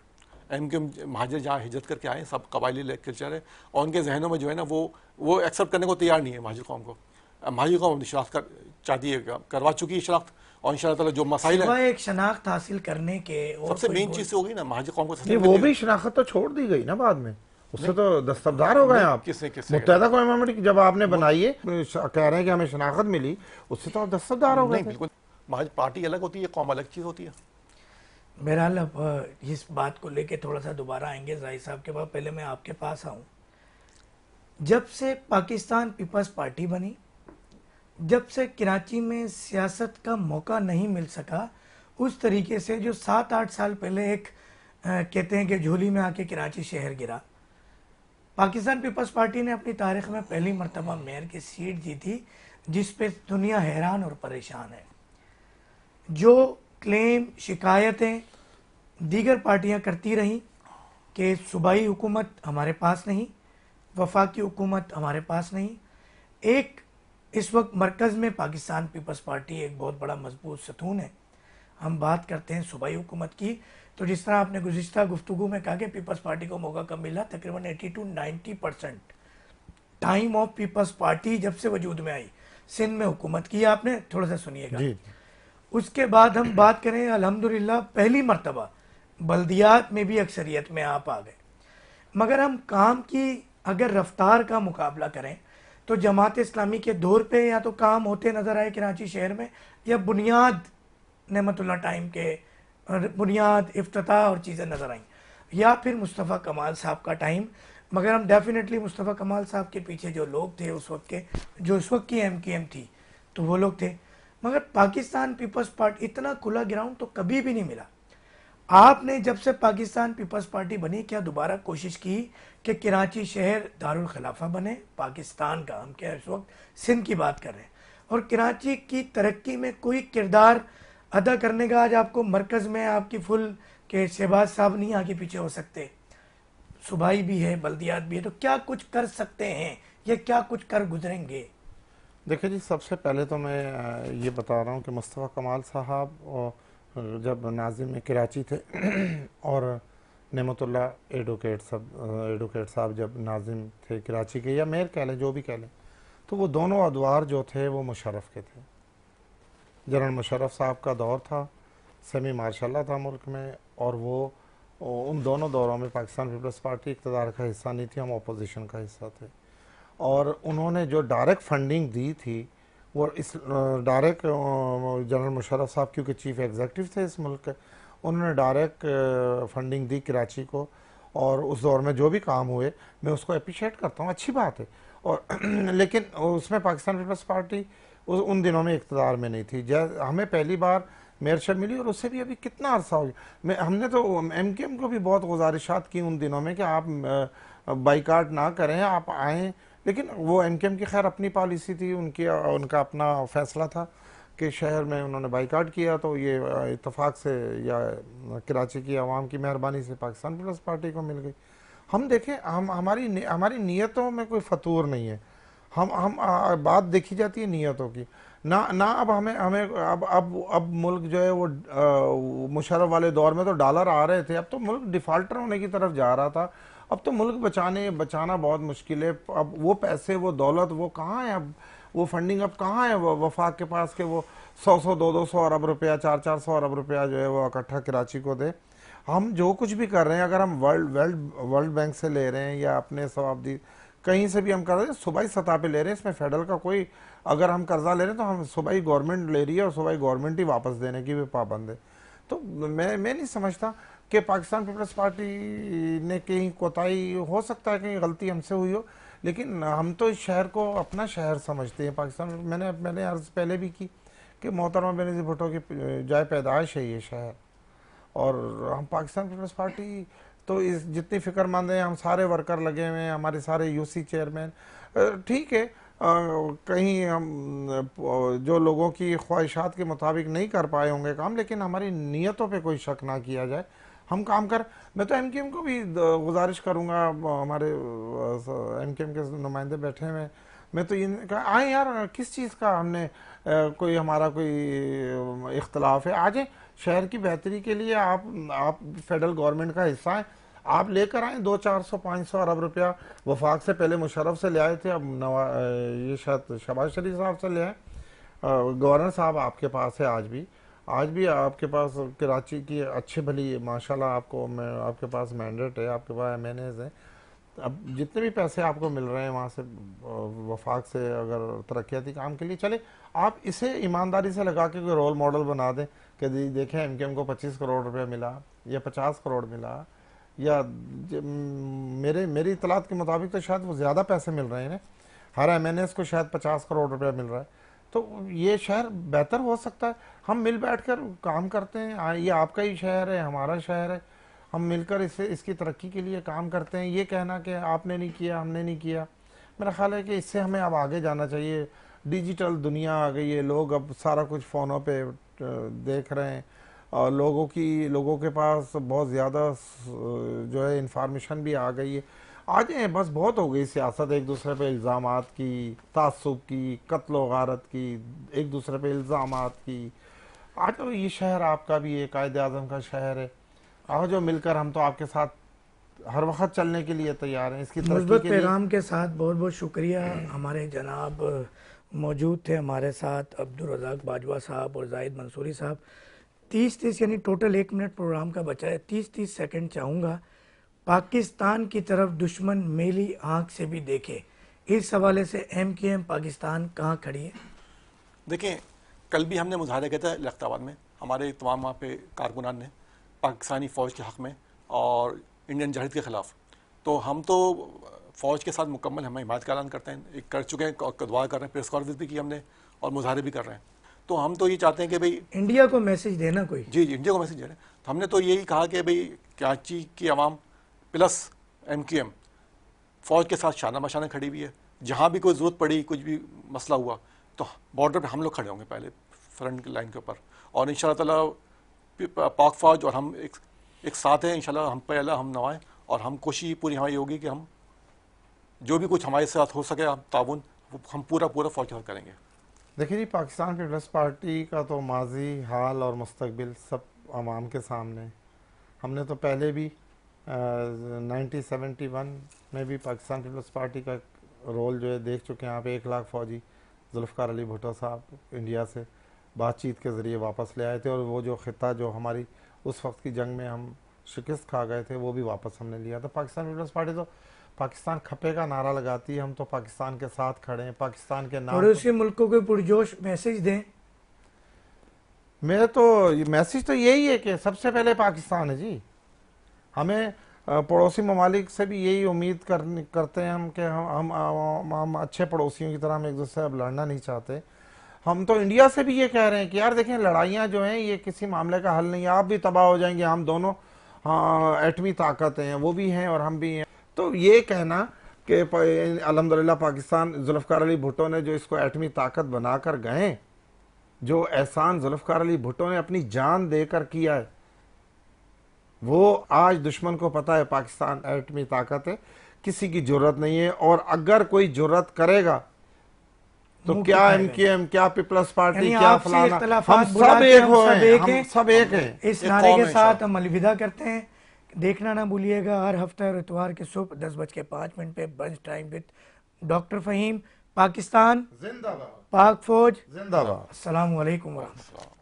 MQM महाजर जहाँ हिजरत करके आए, सब कबायली कल्चर है, और उनके जहनों में जो है ना वो एक्सेप्ट करने को तैयार नहीं है महाजर कौम को। महाजर कौम शनाख्त चाहती है, करवा चुकी है शनाख्त, और इंशाअल्लाह ताला जो मसाइल है, एक शनाख्त हासिल करने के और सबसे कोई मेन गोल- चीज़ हो गई ना महाजर कौम को। नहीं, वो भी शनाख्त तो छोड़ दी गई ना बाद में, उससे तो दस्तबदार हो गए आप। किसने मुत्तहदा कौम मुतहदा जब आपने बनाई है, कह रहे हैं कि हमें शनाख्त मिली, उससे तो आप दस्तबदार हो गए नहीं, थे। बिल्कुल। महाजर पार्टी अलग होती है, कौम अलग चीज़ होती है। बहरहाल, अब इस बात को लेके थोड़ा सा दोबारा आएंगे जाहिद साहब के पास। पहले मैं आपके पास आऊँ। जब से पाकिस्तान पीपल्स पार्टी बनी, जब से कराची में सियासत का मौका नहीं मिल सका, उस तरीके से जो 7-8 साल पहले एक कहते हैं कि झोली में आके कराची शहर गिरा, पाकिस्तान पीपल्स पार्टी ने अपनी तारीख में पहली मरतबा मेयर की सीट जीती, जिस पे दुनिया हैरान और परेशान है। जो क्लेम, शिकायतें दीगर पार्टियां करती रहीं कि सूबाई हुकूमत हमारे पास नहीं, वफाकी हुकूमत हमारे पास नहीं, एक इस वक्त मरकज़ में पाकिस्तान पीपल्स पार्टी एक बहुत बड़ा मजबूत सतून है। हम बात करते हैं सूबाई हुकूमत की, तो जिस तरह आपने गुज़िश्ता गुफ्तगू में कहा कि पीपल्स पार्टी को मौका कब मिला, तकरीबन 80 to 90% time of peoples party जब से वजूद में आई, सिंध में हुकूमत की आपने, थोड़ा सा सुनिएगा। जी उसके बाद हम बात करें, अल्हम्दुलिल्लाह पहली मर्तबा बल्दियात में भी अक्सरियत में आप आ गए। मगर हम काम की अगर रफ्तार का मुकाबला करें तो जमात इस्लामी के दौर पे या तो काम होते नज़र आए कराची शहर में, या बुनियाद नेमतुल्लाह टाइम के बुनियाद इफ्तिताह और चीज़ें नज़र आईं, या फिर मुस्तफ़ा कमाल साहब का टाइम। मगर हम डेफिनेटली मुस्तफ़ा कमाल साहब के पीछे जो लोग थे उस वक्त के, जो उस वक्त की MKM थी, तो वो लोग थे। मगर पाकिस्तान पीपल्स पार्टी इतना खुला ग्राउंड तो कभी भी नहीं मिला। आपने जब से पाकिस्तान पीपल्स पार्टी बनी, क्या दोबारा कोशिश की कि कराची शहर दारुल खिलाफा बने पाकिस्तान का? हम क्या इस वक्त सिंध की बात कर रहे हैं, और कराची की तरक्की में कोई किरदार अदा करने का आज आपको मरकज़ में आपकी फुल के शहबाज साहब नहीं आगे पीछे हो सकते, सूबाई भी है, बल्दियात भी है, तो क्या कुछ कर सकते हैं या क्या कुछ कर गुजरेंगे? देखिए जी, सबसे पहले तो मैं ये बता रहा हूँ कि मुस्तफ़ा कमाल साहब जब नाज़िम में कराची थे और नेमतुल्लाह एडवोकेट साहब जब नाज़िम थे कराची के, या मेयर कह लें, जो भी कह लें, तो वो दोनों अदवार जो थे वो मुशर्रफ के थे। जनरल मुशर्रफ साहब का दौर था, सेमी मार्शल था मुल्क में, और वो उन दोनों दौरों में पाकिस्तान पीपल्स पार्टी इक़्तिदार का हिस्सा नहीं थी, हम अपोजिशन का हिस्सा थे। और उन्होंने जो डायरेक्ट फंडिंग दी थी वो इस डायरेक्ट जनरल मुशर्रफ साहब क्योंकि चीफ एग्जीक्यूटिव थे इस मुल्क के, उन्होंने डायरेक्ट फंडिंग दी कराची को, और उस दौर में जो भी काम हुए मैं उसको अप्रिशिएट करता हूँ, अच्छी बात है। और लेकिन उसमें पाकिस्तान पीपल्स पार्टी उन दिनों में इक़्तिदार में नहीं थी। हमें पहली बार मेयरशिप मिली, और उससे भी अभी कितना अरसा हो गया। हमने तो MKM को भी बहुत गुजारिशात की उन दिनों में कि आप बाइकाट ना करें, आप आएँ, लेकिन वो MKM की खैर अपनी पॉलिसी थी, उनका अपना फैसला था कि शहर में उन्होंने बाइकाट किया, तो ये इत्तेफाक से या कराची की आवाम की मेहरबानी से पाकिस्तान पीपल्स पार्टी को मिल गई। हम देखें, हमारी नीयतों में कोई फतूर नहीं है। हम बात देखी जाती है नीयतों की, ना अब हमें अब मुल्क जो है वो मुशर्रफ वाले दौर में तो डॉलर आ रहे थे, अब तो मुल्क डिफाल्टर होने की तरफ जा रहा था। अब तो मुल्क बचाना बहुत मुश्किल है। अब वो पैसे, वो दौलत, वो कहाँ है? अब वो फंडिंग अब कहाँ है वफाक के पास, के वो 100 200 अरब रुपया, 400 अरब रुपया जो है वो इकट्ठा कराची को दे। हम जो कुछ भी कर रहे हैं, अगर हम वर्ल्ड बैंक से ले रहे हैं या अपने सवाबदी कहीं से भी हम कर रहे हैं, सूबाई सतह पे ले रहे हैं, इसमें फेडरल का कोई, अगर हम कर्जा ले रहे हैं तो हम सूबाई गवर्नमेंट ले रही है, और सूबाई गवर्नमेंट ही वापस देने की भी पाबंद है। तो मैं नहीं समझता कि पाकिस्तान पीपल्स पार्टी ने कहीं कोताही, हो सकता है कहीं गलती हमसे हुई हो, लेकिन हम तो इस शहर को अपना शहर समझते हैं पाकिस्तान। मैंने अर्ज पहले भी की कि मोहतरमा बेनज़ीर भुट्टो की जाए पैदाइश है ये शहर, और हम पाकिस्तान पीपल्स पार्टी तो इस जितनी फिक्रमंद है, हम सारे वर्कर लगे हुए हैं, हमारे सारे UC चेयरमैन, ठीक है, कहीं हम जो लोगों की ख्वाहिशात के मुताबिक नहीं कर पाए होंगे काम, लेकिन हमारी नीयतों पे कोई शक ना किया जाए, हम काम कर। मैं तो MKM को भी गुजारिश करूँगा, हमारे MKM के नुमाइंदे बैठे हुए, मैं तो ये कहा आए यार, किस चीज़ का हमने कोई हमारा कोई इख्तलाफ है, आ जाए शहर की बेहतरी के लिए। आप फेडरल गवर्नमेंट का हिस्सा हैं, आप लेकर आए 200 400 500 अरब रुपया। वफाक से पहले मुशर्रफ से ले आए थे, अब ये शायद शहबाज शरीफ साहब से ले आए। गवर्नर साहब आपके पास है आज भी आपके पास कराची की अच्छी भली माशाल्लाह आपके पास मैंडेट है, आपके पास MNAs हैं। अब जितने भी पैसे आपको मिल रहे हैं वहाँ से वफाक से, अगर तरक्याती काम के लिए चले, आप इसे ईमानदारी से लगा के कोई रोल मॉडल बना दें कि देखें MKM को 25 करोड़ रुपया मिला या 50 करोड़ मिला, या मेरी इतलात के मुताबिक तो शायद वो ज़्यादा पैसे मिल रहे हैं, हर MNAs को शायद 50 करोड़ रुपया मिल रहा है। तो ये शहर बेहतर हो सकता है, हम मिल बैठकर काम करते हैं। ये आपका ही शहर है, हमारा शहर है, हम मिलकर इसकी तरक्की के लिए काम करते हैं। ये कहना कि आपने नहीं किया, हमने नहीं किया, मेरा ख्याल है कि इससे हमें अब आगे जाना चाहिए। डिजिटल दुनिया आ गई है, लोग अब सारा कुछ फ़ोनों पे देख रहे हैं, और लोगों के पास बहुत ज़्यादा जो है इंफॉर्मेशन भी आ गई है। आ जाए, बस बहुत हो गई सियासत, एक दूसरे पे इल्ज़ामात की, तासुब की, कत्ल गारत की, एक दूसरे पे इल्ज़ामात की। आज तो ये शहर आपका भी है, कायद आज़म का शहर है, आओ जो मिलकर हम तो आपके साथ हर वक्त चलने के लिए तैयार हैं इसकी तरक्की मुस्बत के लिए। पैगाम के साथ बहुत बहुत शुक्रिया हमारे जनाब मौजूद थे हमारे साथ अब्दुल रज़ाक बाजवा साहब और जाहिद मंसूरी साहब। 30-30 यानी टोटल 1 मिनट प्रोग्राम का बचा है। 30-30 सेकंड चाहूँगा पाकिस्तान की तरफ दुश्मन मेली आँख से भी देखे, इस हवाले से MQM पाकिस्तान कहाँ खड़ी है? देखें, कल भी हमने मुजाहरा किया था लख्ताबाद में, हमारे तमाम वहाँ पे कारकुनान ने पाकिस्तानी फ़ौज के हक़ में और इंडियन जहाद के ख़िलाफ़। तो हम तो फ़ौज के साथ मुकम्मल हम हिमायत का ऐलान करते हैं, एक कर चुके हैं, दुआ कर रहे हैं, प्रेस कॉन्फ्रेंस भी की हमने और मुजाहरे भी कर रहे हैं। तो हम तो ये चाहते हैं कि भाई इंडिया को मैसेज देना कोई। जी इंडिया को मैसेज दे रहे हैं। तो हमने तो यही कहा कि भाई कराची की आवाम प्लस MQM फ़ौज के साथ शाना बशाना खड़ी हुई है। जहाँ भी कोई ज़रूरत पड़ी, कुछ भी मसला हुआ तो बॉर्डर पे हम लोग खड़े होंगे पहले फ्रंट लाइन के ऊपर, और इंशाअल्लाह ताला पाक फ़ौज और हम एक साथ हैं। इंशाअल्लाह हम पे अल्लाह हम नवाएं, और हम कोशिश पूरी हमारी होगी कि हम जो भी कुछ हमारे साथ हो सके हम ताउन हम पूरा फ़ौज के साथ करेंगे। देखिए जी, पाकिस्तान पीपल्स पार्टी का तो माजी, हाल और मुस्तकबिल सब आवाम के सामने है। हमने तो पहले भी 1971 में भी पाकिस्तान पीपल्स पार्टी का रोल जो है देख चुके हैं। यहाँ पे 1 लाख फ़ौजी जुल्फ़िकार अली भुट्टो साहब इंडिया से बातचीत के ज़रिए वापस ले आए थे, और वो जो ख़िता जो हमारी उस वक्त की जंग में हम शिकस्त खा गए थे वो भी वापस हमने लिया। तो पाकिस्तान पीपल्स पार्टी तो पाकिस्तान खपे का नारा लगाती है। हम तो पाकिस्तान के साथ खड़े हैं, पाकिस्तान के नाम पड़ोसी मुल्कों को पुरजोश मैसेज दें। मेरे तो मैसेज तो यही है कि सबसे पहले पाकिस्तान है जी। हमें पड़ोसी ममालिक से भी यही उम्मीद करते हैं हम कि हम अच्छे पड़ोसियों की तरह हम एक दूसरे से अब लड़ना नहीं चाहते। हम तो इंडिया से भी ये कह रहे हैं कि यार देखें, लड़ाइयाँ जो हैं ये किसी मामले का हल नहीं है, आप भी तबाह हो जाएंगे, हम दोनों एटमी ताकत हैं, वो भी हैं और हम भी हैं। तो ये कहना कि अल्हम्दुलिल्लाह पाकिस्तान जुल्फ़िकार अली भुट्टो ने जो इसको एटमी ताकत बनाकर गए, जो एहसान जुल्फ़िकार अली भुट्टो ने अपनी जान देकर किया है, वो आज दुश्मन को पता है पाकिस्तान एटमी ताकत है, किसी की जरूरत नहीं है। और अगर कोई जरूरत करेगा तो क्या MQM, क्या पीपल्स पार्टी, क्या फलाना, हम सब एक हैं, हम सब एक हैं। इस नारे के साथ हम अलविदा करते हैं। देखना ना भूलिएगा हर हफ्ते और इतवार के सुबह 10:05 पे brunch time with doctor Fahim. Pakistan जिंदाबाद, पाक फौज जिंदाबाद। अस्सलामु अलैकुम व रहमतुल्लाह।